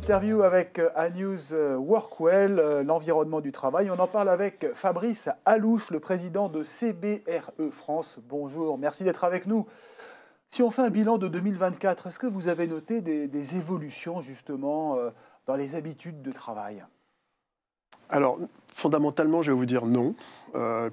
Interview avec Anews Workwell, l'environnement du travail. On en parle avec Fabrice Alouche, le président de CBRE France. Bonjour, merci d'être avec nous. Si on fait un bilan de 2024, est-ce que vous avez noté des évolutions justement dans les habitudes de travail? Alors, fondamentalement, je vais vous dire non,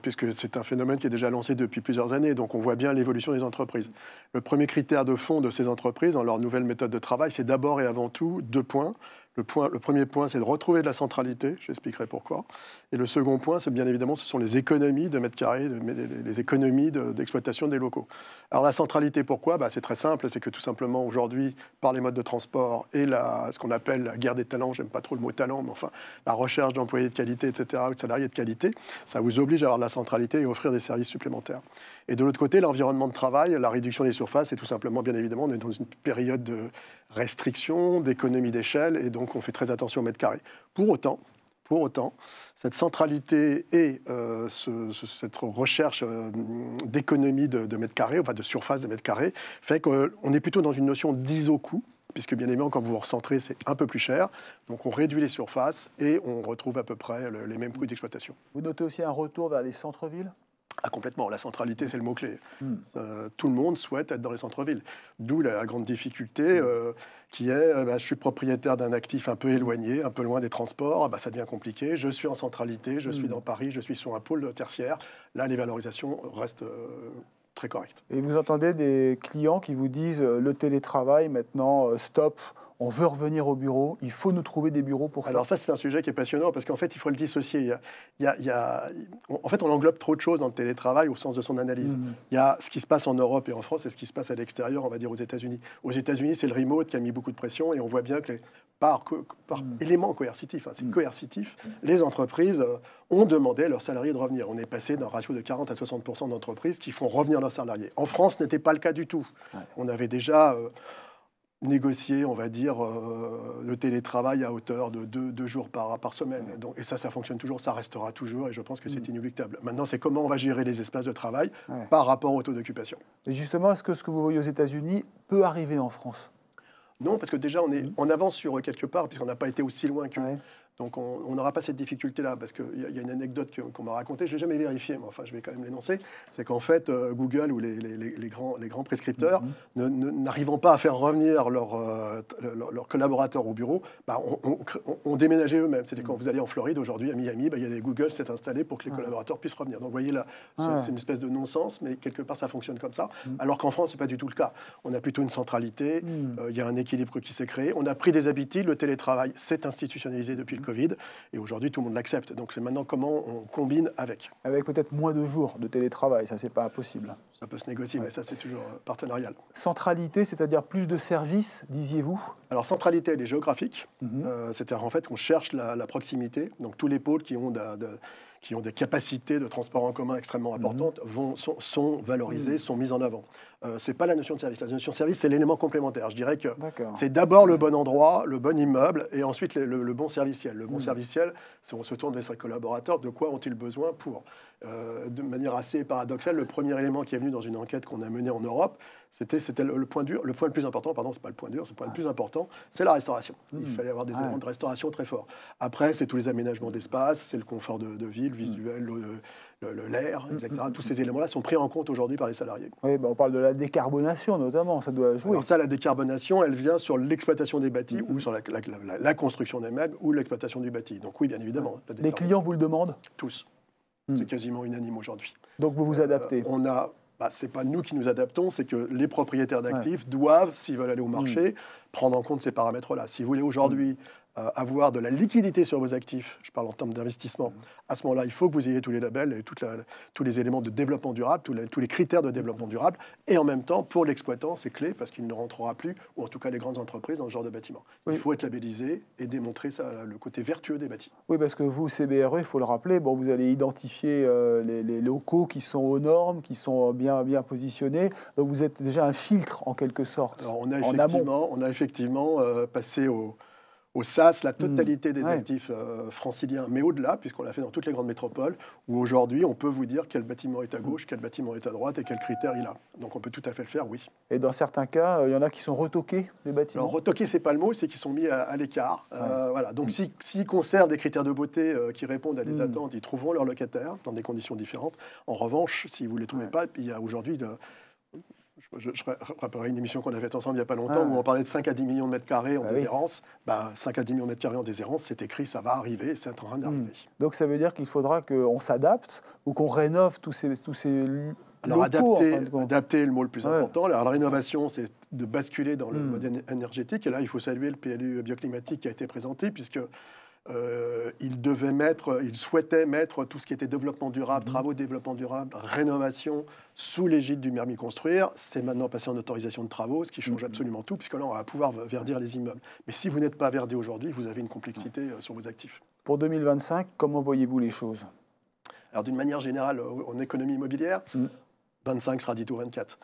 puisque c'est un phénomène qui est déjà lancé depuis plusieurs années, donc on voit bien l'évolution des entreprises. Le premier critère de fond de ces entreprises, dans leur nouvelle méthode de travail, c'est d'abord et avant tout deux points. Le premier point, c'est de retrouver de la centralité, j'expliquerai pourquoi. Et le second point, c'est bien évidemment, ce sont les économies de mètres carrés, les économies d'exploitation des locaux. Alors la centralité, pourquoi? C'est très simple, c'est que tout simplement aujourd'hui, par les modes de transport et ce qu'on appelle la guerre des talents, j'aime pas trop le mot talent, mais enfin la recherche d'employés de qualité, etc., ou de salariés de qualité, ça vous oblige à avoir de la centralité et offrir des services supplémentaires. Et de l'autre côté, l'environnement de travail, la réduction des surfaces, c'est tout simplement, bien évidemment, on est dans une période de restriction, d'économie d'échelle, et donc on fait très attention au mètre carré. Pour autant, cette centralité et cette recherche d'économie de mètres carrés, enfin de surface de mètres carrés, fait qu'on est plutôt dans une notion d'iso-coût, puisque bien évidemment, quand vous vous recentrez, c'est un peu plus cher. Donc on réduit les surfaces et on retrouve à peu près les mêmes coûts d'exploitation. Vous notez aussi un retour vers les centres-villes? Ah, complètement. La centralité, c'est le mot-clé. Tout le monde souhaite être dans les centres-villes. D'où la grande difficulté qui est, je suis propriétaire d'un actif un peu éloigné, un peu loin des transports, ça devient compliqué. Je suis en centralité, je suis dans Paris, je suis sur un pôle tertiaire. Là, les valorisations restent très correctes. Et vous entendez des clients qui vous disent le télétravail, maintenant, stop. On veut revenir au bureau, il faut nous trouver des bureaux pour ça. Alors ça, c'est un sujet qui est passionnant parce qu'en fait, il faut le dissocier. En fait, on englobe trop de choses dans le télétravail au sens de son analyse. Il y a ce qui se passe en Europe et en France et ce qui se passe à l'extérieur, on va dire aux États-Unis. Aux États-Unis, c'est le remote qui a mis beaucoup de pression et on voit bien que par élément coercitif, c'est coercitif, les entreprises ont demandé à leurs salariés de revenir. On est passé d'un ratio de 40 à 60% d'entreprises qui font revenir leurs salariés. En France, ce n'était pas le cas du tout. Ouais. On avait déjà... négocier, on va dire, le télétravail à hauteur de deux jours par semaine. Donc, et ça fonctionne toujours, ça restera toujours, et je pense que c'est inéluctable. Maintenant, c'est comment on va gérer les espaces de travail par rapport au taux d'occupation. Et justement, est-ce que ce que vous voyez aux États-Unis peut arriver en France? Non, parce que déjà, on est en avance sur quelque part, puisqu'on n'a pas été aussi loin que... Donc on n'aura pas cette difficulté-là, parce qu'il y a une anecdote qu'on m'a racontée, je ne l'ai jamais vérifiée, mais enfin je vais quand même l'énoncer, c'est qu'en fait Google ou les grands prescripteurs, n'arrivant pas à faire revenir leurs collaborateurs au bureau, ont déménagé eux-mêmes. C'était quand vous allez en Floride aujourd'hui, à Miami, il y a des Google s'est installé pour que les collaborateurs puissent revenir. Donc vous voyez là, c'est une espèce de non-sens, mais quelque part ça fonctionne comme ça, alors qu'en France, ce n'est pas du tout le cas. On a plutôt une centralité, il y a un équilibre qui s'est créé, on a pris des habitudes, le télétravail s'est institutionnalisé depuis le Covid, et aujourd'hui tout le monde l'accepte. Donc c'est maintenant comment on combine avec. Avec peut-être moins de jours de télétravail, ça c'est pas impossible. Ça peut se négocier, mais ça c'est toujours partenarial. Centralité, c'est-à-dire plus de services, disiez-vous? Alors centralité, elle est géographique, c'est-à-dire en fait qu'on cherche la proximité, donc tous les pôles qui ont des capacités de transport en commun extrêmement importantes sont valorisés, sont mis en avant. Ce n'est pas la notion de service. La notion de service, c'est l'élément complémentaire. Je dirais que c'est d'abord le bon endroit, le bon immeuble, et ensuite le bon serviciel. Le bon serviciel, c'est on se tourne vers ses collaborateurs, de quoi ont-ils besoin pour de manière assez paradoxale, le premier élément qui est venu dans une enquête qu'on a menée en Europe, c'était le point dur, le point le plus important, pardon, c'est pas le point dur, c'est le point le plus important, c'est la restauration. Il fallait avoir des éléments de restauration très forts. Après, c'est tous les aménagements d'espace, c'est le confort de vie, le visuel, l'air, etc. Tous ces éléments-là sont pris en compte aujourd'hui par les salariés. Oui, on parle de la décarbonation notamment, ça doit jouer. Alors ça, la décarbonation, elle vient sur l'exploitation des bâtis ou sur la construction des meubles ou l'exploitation du bâti. Donc oui, bien évidemment. Les clients vous le demandent? Tous. C'est quasiment unanime aujourd'hui. Donc vous vous adaptez? C'est pas nous qui nous adaptons, c'est que les propriétaires d'actifs doivent, s'ils veulent aller au marché, prendre en compte ces paramètres-là. Si vous voulez aujourd'hui avoir de la liquidité sur vos actifs, je parle en termes d'investissement, à ce moment-là, il faut que vous ayez tous les labels et tous les éléments de développement durable, tous les critères de développement durable, et en même temps, pour l'exploitant, c'est clé parce qu'il ne rentrera plus, ou en tout cas les grandes entreprises, dans ce genre de bâtiment. Il faut être labellisé et démontrer le côté vertueux des bâtis. Oui, parce que vous, CBRE, il faut le rappeler, vous allez identifier les locaux qui sont aux normes, qui sont bien positionnés, donc vous êtes déjà un filtre en quelque sorte. Alors on a effectivement passé au SAS la totalité des actifs franciliens, mais au-delà, puisqu'on l'a fait dans toutes les grandes métropoles, où aujourd'hui, on peut vous dire quel bâtiment est à gauche, quel bâtiment est à droite et quels critères il a. Donc on peut tout à fait le faire, oui. Et dans certains cas, il y en a qui sont retoqués, des bâtiments. Alors retoquer, c'est pas le mot, c'est qu'ils sont mis à l'écart. Voilà. Donc s'ils conservent des critères de beauté qui répondent à des attentes, ils trouveront leurs locataires dans des conditions différentes. En revanche, si vous ne les trouvez pas, il y a aujourd'hui... Je rappellerai une émission qu'on a faite ensemble il n'y a pas longtemps où on parlait de 5 à 10 millions de mètres carrés en déshérence. 5 à 10 millions de mètres carrés en déshérence, c'est écrit, ça va arriver, c'est en train d'arriver. Donc ça veut dire qu'il faudra qu'on s'adapte ou qu'on rénove tous ces alors locaux, adapter est le mot le plus important. Alors la rénovation, c'est de basculer dans le mode énergétique. Et là, il faut saluer le PLU bioclimatique qui a été présenté, puisque il souhaitait mettre tout ce qui était développement durable, travaux de développement durable, rénovation, sous l'égide du permis construire. C'est maintenant passé en autorisation de travaux, ce qui change absolument tout, puisque là, on va pouvoir verdir les immeubles. Mais si vous n'êtes pas verdé aujourd'hui, vous avez une complexité sur vos actifs. Pour 2025, comment voyez-vous les choses? Alors, d'une manière générale, en économie immobilière, 25 sera dit au 24.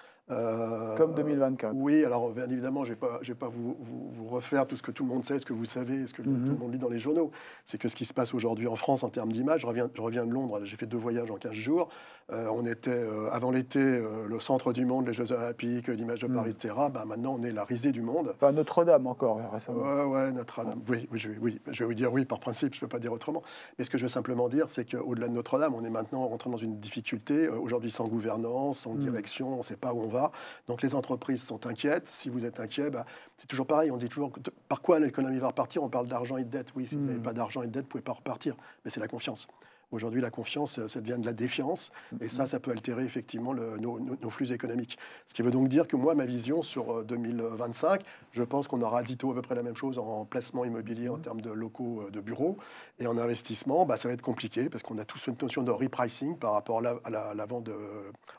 Comme 2024. Oui, alors bien évidemment, je vais pas vous refaire tout ce que tout le monde sait, ce que vous savez, ce que tout le monde lit dans les journaux. C'est que ce qui se passe aujourd'hui en France en termes d'image, je reviens de Londres, j'ai fait 2 voyages en 15 jours. On était, avant l'été, le centre du monde, les Jeux Olympiques, l'image de Paris, etc. Maintenant, on est la risée du monde. Enfin, Notre-Dame encore, récemment. Ouais, Notre-Dame. Oui, je vais vous dire oui, par principe, je ne peux pas dire autrement. Mais ce que je veux simplement dire, c'est qu'au-delà de Notre-Dame, on est maintenant rentré dans une difficulté, aujourd'hui sans gouvernance, sans direction, on ne sait pas où on va. Donc les entreprises sont inquiètes. Si vous êtes inquiet, c'est toujours pareil. On dit toujours par quoi l'économie va repartir. On parle d'argent et de dette. Oui, si vous n'avez pas d'argent et de dette, vous ne pouvez pas repartir. Mais c'est la confiance. Aujourd'hui, la confiance, ça devient de la défiance. Et ça peut altérer effectivement nos flux économiques. Ce qui veut donc dire que moi, ma vision sur 2025, je pense qu'on aura ditto à peu près la même chose en placement immobilier en termes de locaux de bureaux. Et en investissement, ça va être compliqué parce qu'on a tous une notion de repricing par rapport à la vente de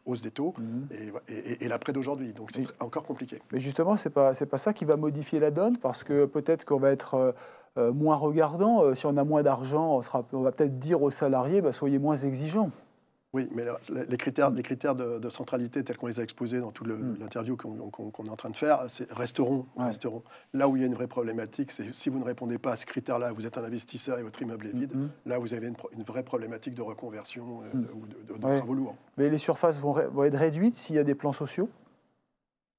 hausse des taux et l'après d'aujourd'hui. Donc c'est encore compliqué. Mais justement, c'est pas ça qui va modifier la donne, parce que peut-être qu'on va être moins regardant. Si on a moins d'argent, on va peut-être dire aux salariés, soyez moins exigeants. Oui, mais les critères de centralité tels qu'on les a exposés dans toute l'interview qu'on est en train de faire resteront. Là où il y a une vraie problématique, c'est si vous ne répondez pas à ces critères-là, vous êtes un investisseur et votre immeuble est vide, là vous avez une vraie problématique de reconversion ou de travaux lourds. Mais les surfaces vont être réduites s'il y a des plans sociaux?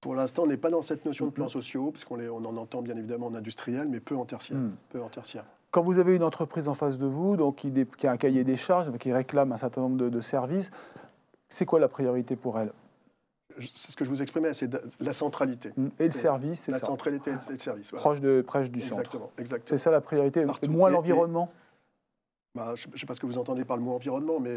Pour l'instant, on n'est pas dans cette notion de plans sociaux, parce qu'on en entend bien évidemment en industriel, mais peu en tertiaire. Quand vous avez une entreprise en face de vous, donc qui a un cahier des charges, qui réclame un certain nombre de services, c'est quoi la priorité pour elle? C'est ce que je vous exprimais, c'est la centralité. Et le service, c'est ça. La centralité et le service. Voilà. Proche du centre. Exactement. C'est ça la priorité. Et moins l'environnement? Je ne sais pas ce que vous entendez par le mot environnement, mais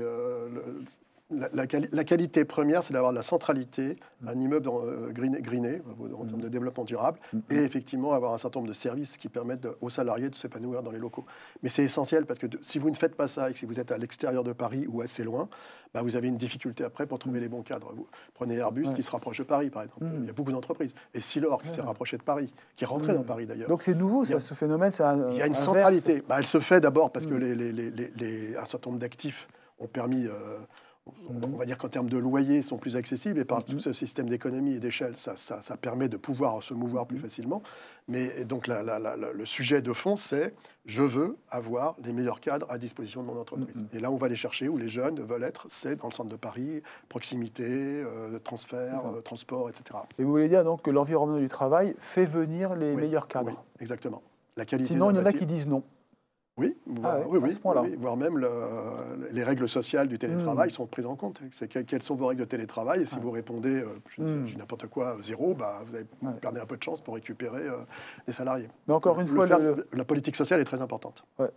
la qualité première, c'est d'avoir de la centralité, un immeuble greené en termes de développement durable, et effectivement avoir un certain nombre de services qui permettent aux salariés de s'épanouir dans les locaux. Mais c'est essentiel parce que si vous ne faites pas ça et que si vous êtes à l'extérieur de Paris ou assez loin, vous avez une difficulté après pour trouver les bons cadres. Vous prenez Airbus qui se rapproche de Paris, par exemple. Il y a beaucoup d'entreprises. Et Silor qui s'est rapproché de Paris, qui est rentré dans Paris d'ailleurs. Donc c'est nouveau, ce phénomène. Il y a une centralité. Elle se fait d'abord parce que un certain nombre d'actifs ont permis... On va dire qu'en termes de loyers, ils sont plus accessibles et par tout ce système d'économie et d'échelle, ça permet de pouvoir se mouvoir plus facilement. Mais donc le sujet de fond, c'est je veux avoir les meilleurs cadres à disposition de mon entreprise. Et là, on va les chercher où les jeunes veulent être, c'est dans le centre de Paris, proximité, transfert, transport, etc. Et vous voulez dire donc que l'environnement du travail fait venir les meilleurs cadres? Oui, exactement. La qualité. Sinon, il y en a qui disent non. Oui, voire même les règles sociales du télétravail sont prises en compte. Quelles sont vos règles de télétravail? Et si vous répondez, je dis n'importe quoi, 0, vous perdez un peu de chance pour récupérer des salariés. Mais encore une fois, la politique sociale est très importante. Ouais.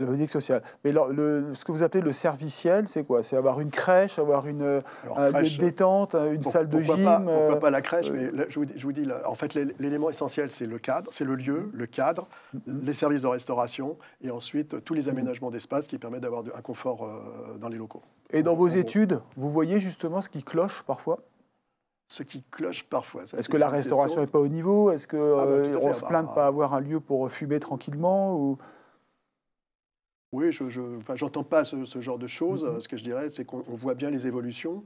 La politique sociale. Mais ce que vous appelez le serviciel, c'est quoi? C'est avoir une crèche, avoir une détente, une salle de gym. Pourquoi pas la crèche? Mais là, je vous dis, là, en fait, l'élément essentiel, c'est le cadre, c'est le lieu, le cadre, les services de restauration, et ensuite tous les aménagements d'espace qui permettent d'avoir un confort dans les locaux. Et dans vos études, vous voyez justement ce qui cloche parfois? Ce qui cloche parfois. Est-ce que la restauration n'est pas au niveau? Est-ce qu'on se plaint de ne pas avoir un lieu pour fumer tranquillement ou... Oui, j'entends pas ce genre de choses. Ce que je dirais, c'est qu'on voit bien les évolutions.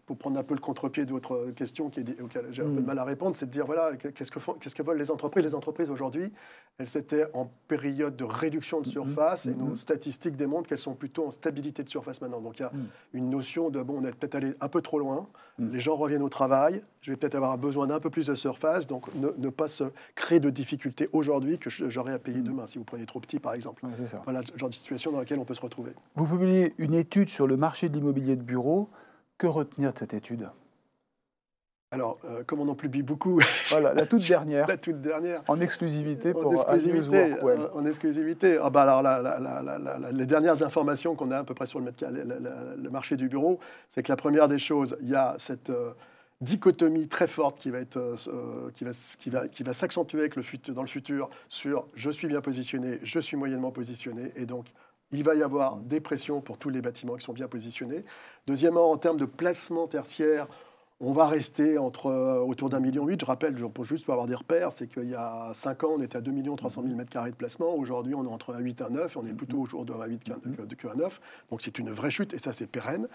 pour prendre un peu le contre-pied de votre question auquel j'ai un peu de mal à répondre, c'est de dire, voilà, qu'est-ce que veulent les entreprises? Les entreprises, aujourd'hui, elles étaient en période de réduction de surface et nos statistiques démontrent qu'elles sont plutôt en stabilité de surface maintenant. Donc, il y a une notion de, bon, on est peut-être allé un peu trop loin, les gens reviennent au travail, je vais peut-être avoir besoin d'un peu plus de surface, donc ne pas se créer de difficultés aujourd'hui que j'aurai à payer demain, si vous prenez trop petit, par exemple. C'est ça. Voilà le genre de situation dans laquelle on peut se retrouver. Vous publiez une étude sur le marché de l'immobilier de bureau. Que retenir de cette étude? Alors, comme on en publie beaucoup, voilà, la toute dernière, la toute dernière, en exclusivité pour exclusivité, Well. en exclusivité. Ah bah alors, les dernières informations qu'on a à peu près sur le marché du bureau, c'est que la première des choses, il y a cette dichotomie très forte qui va s'accentuer dans le futur sur je suis bien positionné, je suis moyennement positionné, et donc il va y avoir des pressions pour tous les bâtiments qui sont bien positionnés. Deuxièmement, en termes de placement tertiaire, on va rester autour d'1,8 million. Je rappelle, juste pour avoir des repères, c'est qu'il y a 5 ans, on était à 2 300 000 m² de placement. Aujourd'hui, on est entre 1,8 et 1,9 et on est plutôt autour de 1,8 que 1,9. Donc c'est une vraie chute et ça, c'est pérenne.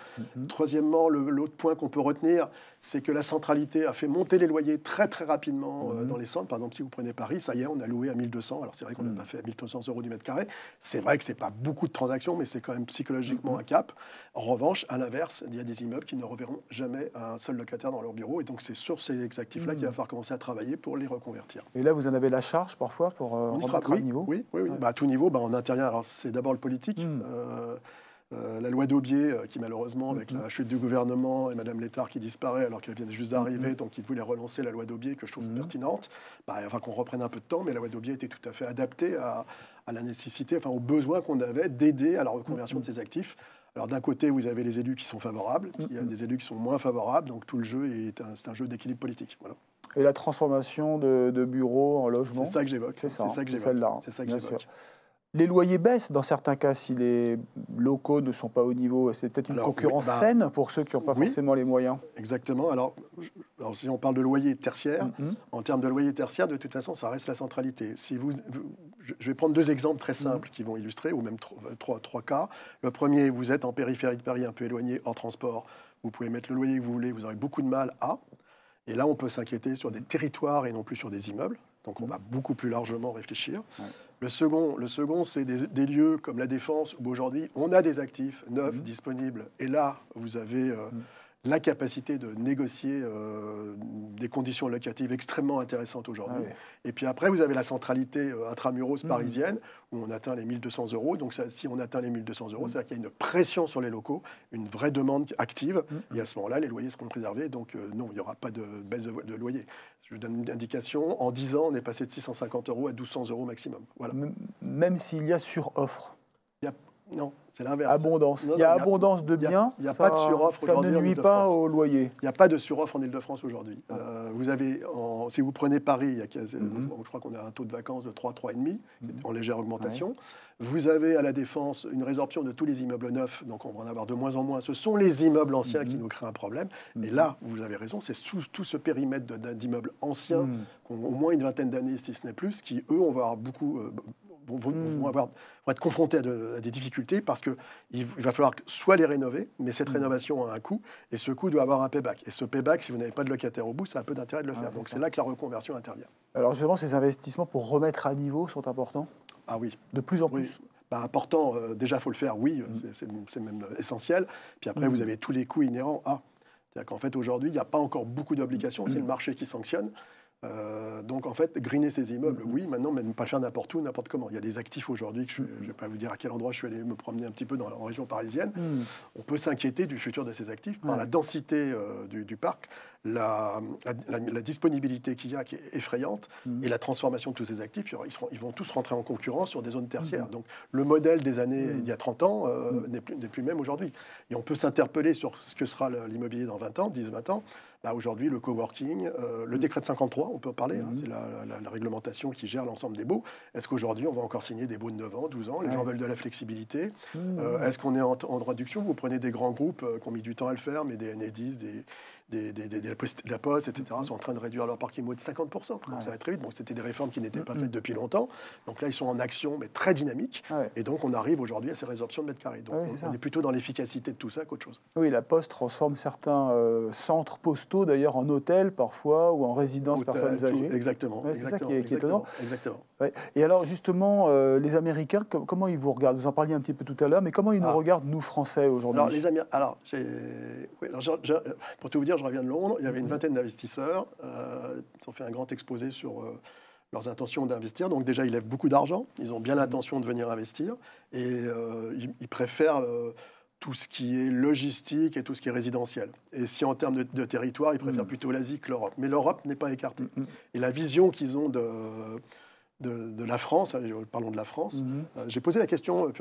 Troisièmement, l'autre point qu'on peut retenir, c'est que la centralité a fait monter les loyers très très rapidement dans les centres. Par exemple, si vous prenez Paris, ça y est, on a loué à 1 200. Alors c'est vrai qu'on n'a pas fait à 1 200 € du mètre carré. C'est vrai que c'est pas beaucoup de transactions, mais c'est quand même psychologiquement un cap. En revanche, à l'inverse, il y a des immeubles qui ne reverront jamais un seul locataire dans leur bureau. Et donc c'est sur ces actifs-là qu'il va falloir commencer à travailler pour les reconvertir. Et là, vous en avez la charge parfois pour remettre à niveau? Oui. Ouais. Bah, à tout niveau, on intervient. Alors c'est d'abord le politique. La loi d'Aubier, qui malheureusement, avec la chute du gouvernement et Mme Létard qui disparaît alors qu'elle vient juste d'arriver, donc il voulait relancer la loi d'Aubier, que je trouve pertinente. Enfin, qu'on reprenne un peu de temps, mais la loi d'Aubier était tout à fait adaptée à la nécessité, enfin aux besoins qu'on avait d'aider à la reconversion de ces actifs. Alors d'un côté, vous avez les élus qui sont favorables, il y a des élus qui sont moins favorables, donc tout le jeu c'est un jeu d'équilibre politique. Voilà. Et la transformation de bureaux en logement? C'est ça que j'évoque. C'est ça, c'est celle-là. C'est ça que j'évoque. Les loyers baissent dans certains cas si les locaux ne sont pas au niveau. C'est peut-être une concurrence saine pour ceux qui n'ont pas forcément les moyens. Exactement. Alors si on parle de loyer tertiaire, en termes de loyer tertiaire, de toute façon, ça reste la centralité. Je vais prendre 2 exemples très simples qui vont illustrer, ou même 3 cas. Le premier, vous êtes en périphérie de Paris, un peu éloigné, hors transport. Vous pouvez mettre le loyer que vous voulez, vous aurez beaucoup de mal à. Et là, on peut s'inquiéter sur des territoires et non plus sur des immeubles. Donc on va beaucoup plus largement réfléchir. Ouais. Le second, c'est des lieux comme la Défense, où aujourd'hui, on a des actifs neufs disponibles. Et là, vous avez la capacité de négocier des conditions locatives extrêmement intéressantes aujourd'hui. Ah ouais. Et puis après, vous avez la centralité intramuros parisienne, où on atteint les 1 200 €. Donc ça, si on atteint les 1 200 €, c'est-à-dire qu'il y a une pression sur les locaux, une vraie demande active. Et à ce moment-là, les loyers seront préservés. Donc non, il n'y aura pas de baisse de loyer. Je vous donne une indication. En 10 ans, on est passé de 650 € à 1 200 € maximum. Voilà. Même s'il y a sur-offre? Non, c'est l'inverse. Abondance. Il y a abondance de biens. Il n'y a pas de suroffre aujourd'hui. Ça ne nuit pas au loyer. Il n'y a pas de suroffre en Ile-de-France aujourd'hui. Vous avez, si vous prenez Paris, je crois qu'on a un taux de vacances de 3,5, en légère augmentation. Ouais. Vous avez à la Défense une résorption de tous les immeubles neufs, donc on va en avoir de moins en moins. Ce sont les immeubles anciens qui nous créent un problème. Et là, vous avez raison, c'est tout ce périmètre d'immeubles anciens, qui ont au moins une vingtaine d'années, si ce n'est plus, qui, eux, on va avoir beaucoup... vont être confrontés à des difficultés parce qu'il va falloir soit les rénover, mais cette rénovation a un coût, et ce coût doit avoir un payback. Et ce payback, si vous n'avez pas de locataire au bout, ça a peu d'intérêt de le faire. Donc c'est là que la reconversion intervient. Alors justement, ces investissements pour remettre à niveau sont importants? Ah oui. De plus en plus? Important, déjà, il faut le faire, oui, c'est même essentiel. Puis après, vous avez tous les coûts inhérents à. C'est-à-dire qu'en fait, aujourd'hui, il n'y a pas encore beaucoup d'obligations, c'est le marché qui sanctionne. Donc en fait, griner ces immeubles, oui, maintenant, mais ne pas le faire n'importe où, n'importe comment. Il y a des actifs aujourd'hui, je ne vais pas vous dire à quel endroit je suis allé me promener un petit peu en région parisienne. On peut s'inquiéter du futur de ces actifs par la densité du parc, la disponibilité qu'il y a qui est effrayante, et la transformation de tous ces actifs. Ils vont tous rentrer en concurrence sur des zones tertiaires. Donc le modèle des années il y a 30 ans n'est plus le même aujourd'hui. Et on peut s'interpeller sur ce que sera l'immobilier dans 20 ans, 10-20 ans. Aujourd'hui, le coworking, le décret de 53, on peut en parler, c'est la réglementation qui gère l'ensemble des baux. Est-ce qu'aujourd'hui, on va encore signer des baux de 9 ans, 12 ans? Les gens veulent de la flexibilité. Est-ce qu'on est en droit de réduction? Vous prenez des grands groupes qui ont mis du temps à le faire, mais des Enedis, des la Poste, etc., sont en train de réduire leur parc immo de 50%. Donc ça va très vite. Bon, c'était des réformes qui n'étaient pas faites depuis longtemps. Donc là, ils sont en action, mais très dynamique. Et donc, on arrive aujourd'hui à ces résorptions de mètres carrés. Donc on est plutôt dans l'efficacité de tout ça qu'autre chose. Oui, la Poste transforme certains centres postaux, d'ailleurs, en hôtels parfois, ou en résidences personnes âgées. Exactement. C'est ça qui est étonnant. Exactement. Ouais. Et alors, justement, les Américains, comment ils vous regardent? Vous en parliez un petit peu tout à l'heure, mais comment ils nous regardent, nous, Français, aujourd'hui? Alors, les Américains... pour tout vous dire, je reviens de Londres. Il y avait une vingtaine d'investisseurs. Ils ont fait un grand exposé sur leurs intentions d'investir. Donc déjà, ils lèvent beaucoup d'argent. Ils ont bien l'intention de venir investir. Et ils préfèrent tout ce qui est logistique et tout ce qui est résidentiel. Et si en termes de territoire, ils préfèrent plutôt l'Asie que l'Europe. Mais l'Europe n'est pas écartée. Et la vision qu'ils ont de la France, parlons de la France. J'ai posé la question,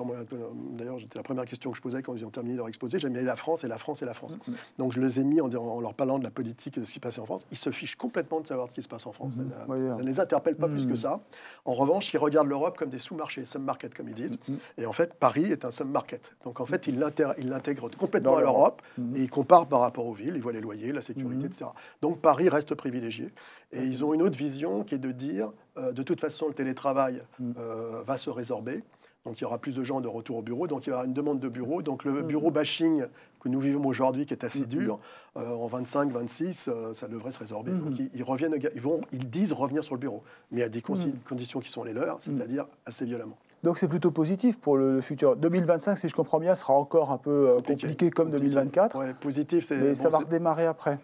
d'ailleurs c'était la première question que je posais quand ils ont terminé leur exposé, j'ai mis la France et la France et la France. Donc je les ai mis en leur parlant de la politique et de ce qui se passait en France. Ils se fichent complètement de savoir ce qui se passe en France. Ça ne les interpelle pas plus que ça. En revanche, ils regardent l'Europe comme des sous-marchés, sub-market comme ils disent. Et en fait, Paris est un sub-market. Donc en fait, ils l'intègrent complètement à l'Europe et ils comparent par rapport aux villes, ils voient les loyers, la sécurité, etc. Donc Paris reste privilégié. Et ils ont une autre vision qui est de dire, de toute façon, le télétravail va se résorber. Donc il y aura plus de gens de retour au bureau. Donc il y aura une demande de bureau. Donc le bureau bashing que nous vivons aujourd'hui, qui est assez dur, en 25, 26, ça devrait se résorber. Donc ils disent revenir sur le bureau. Mais à des conditions qui sont les leurs, c'est-à-dire assez violemment. Donc c'est plutôt positif pour le futur. 2025, si je comprends bien, sera encore un peu compliqué comme 2024. Oui, positif. Mais ça va redémarrer après.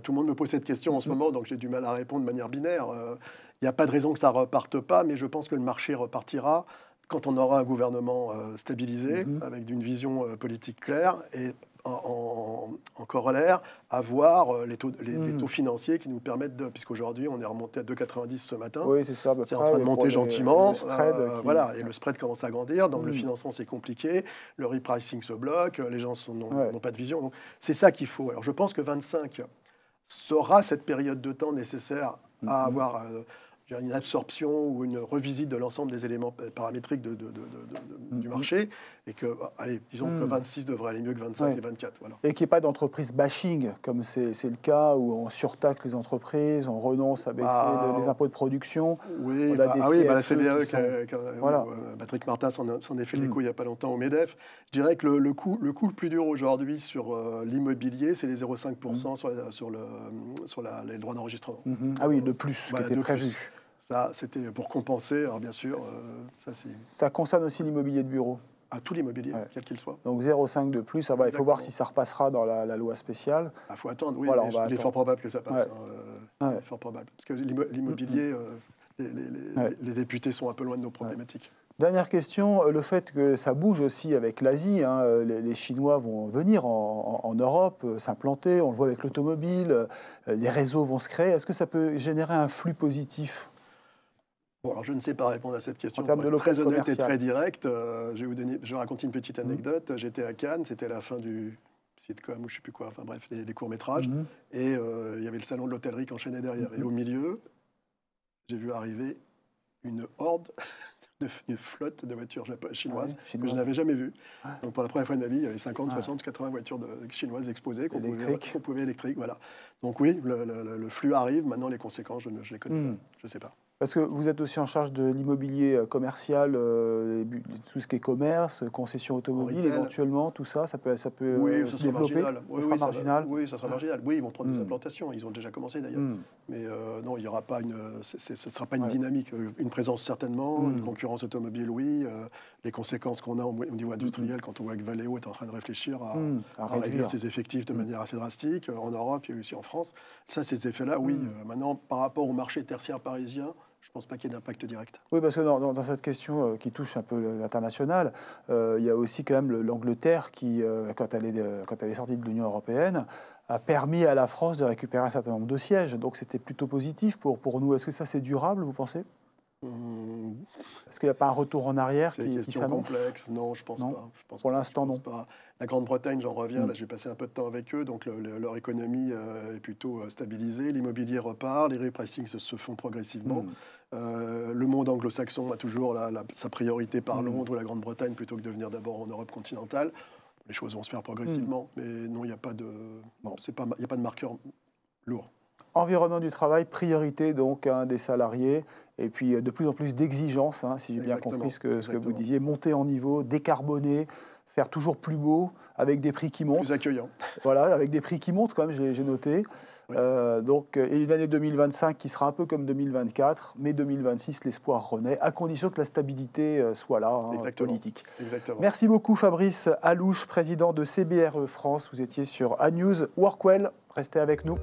Tout le monde me pose cette question en ce moment, donc j'ai du mal à répondre de manière binaire. Il n'y a pas de raison que ça ne reparte pas, mais je pense que le marché repartira quand on aura un gouvernement stabilisé, avec une vision politique claire, et en corollaire, avoir les taux financiers qui nous permettent de... Puisqu'aujourd'hui, on est remonté à 2,90 ce matin. Oui, c'est ça. C'est en train de monter gentiment. Le spread voilà, et le spread commence à grandir, donc le financement, c'est compliqué. Le repricing se bloque, les gens n'ont pas de vision. C'est ça qu'il faut. Alors, je pense que 25 sera cette période de temps nécessaire à avoir... une absorption ou une revisite de l'ensemble des éléments paramétriques du marché, et que, allez, disons que 26 devrait aller mieux que 25 et 24. Voilà. Et qu'il n'y ait pas d'entreprise bashing, comme c'est le cas, où on surtaxe les entreprises, on renonce à baisser les impôts de production. Oui, la CVAE, Patrick Martin s'en est fait l'écho il n'y a pas longtemps au MEDEF. Je dirais que le coût le plus dur aujourd'hui sur l'immobilier, c'est les 0,5% sur les droits d'enregistrement. Ah oui, de plus, qui était prévu. Ça, c'était pour compenser, alors bien sûr. Ça concerne aussi l'immobilier de bureau. À tout l'immobilier, quel qu'il soit. Donc 0,5 de plus, il faut voir si ça repassera dans la loi spéciale. Il faut attendre, oui, voilà, il est fort probable que ça passe. Fort probable. Parce que l'immobilier, les députés sont un peu loin de nos problématiques. Dernière question, le fait que ça bouge aussi avec l'Asie, les Chinois vont venir en Europe, s'implanter, on le voit avec l'automobile, les réseaux vont se créer. Est-ce que ça peut générer un flux positif ? Bon, alors je ne sais pas répondre à cette question. En termes de très honnête et très direct, je vais raconter une petite anecdote. J'étais à Cannes, c'était la fin du sitcom ou je ne sais plus quoi, enfin bref, les courts-métrages. Et il y avait le salon de l'hôtellerie qui enchaînait derrière. Et au milieu, j'ai vu arriver une horde, une flotte de voitures chinoises que je n'avais jamais vues. Donc pour la première fois de ma vie, il y avait 50, 60, 80 voitures chinoises exposées qu'on pouvait électriques. Voilà. Donc oui, le flux arrive. Maintenant, les conséquences, je les connais pas. Je ne sais pas. Parce que vous êtes aussi en charge de l'immobilier commercial, tout ce qui est commerce, concession automobile, éventuellement, tout ça, ça peut oui, ça se développer. Marginal. Oui, ça sera marginal. Oui, ils vont prendre des implantations. Ils ont déjà commencé d'ailleurs. Mais non, il y aura pas ce ne sera pas une dynamique. Une présence certainement, une concurrence automobile, oui. Les conséquences qu'on a au niveau industriel, quand on voit que Valeo est en train de réfléchir à réduire ses effectifs de manière assez drastique, en Europe et aussi en France. Ça, ces effets-là, oui. Maintenant, par rapport au marché tertiaire parisien, je ne pense pas qu'il y ait d'impact direct. Oui, parce que dans cette question qui touche un peu l'international, il y a aussi quand même l'Angleterre qui, quand elle est sortie de l'Union européenne, a permis à la France de récupérer un certain nombre de sièges. Donc c'était plutôt positif pour nous. Est-ce que ça, c'est durable, vous pensez ? Est-ce qu'il n'y a pas un retour en arrière qui s'annonce ? C'est une question complexe. Non, je ne pense pas. Pour l'instant, non. Pas. La Grande-Bretagne, j'en reviens, là j'ai passé un peu de temps avec eux, donc leur économie est plutôt stabilisée, l'immobilier repart, les repricings se font progressivement. Le monde anglo-saxon a toujours sa priorité par Londres ou la Grande-Bretagne plutôt que de venir d'abord en Europe continentale. les choses vont se faire progressivement, mais non, il n'y a pas de, il y a pas de marqueur lourd. Environnement du travail, priorité donc des salariés, et puis de plus en plus d'exigences, si j'ai bien compris ce que vous disiez, monter en niveau, décarboner, faire toujours plus beau, avec des prix qui montent. Plus accueillant. Voilà, avec des prix qui montent quand même, j'ai noté. Oui. Et une année 2025 qui sera un peu comme 2024, mais 2026, l'espoir renaît, à condition que la stabilité soit là, politique. Exactement. Merci beaucoup Fabrice Alouche, président de CBRE France. Vous étiez sur A-News Workwell. Restez avec nous.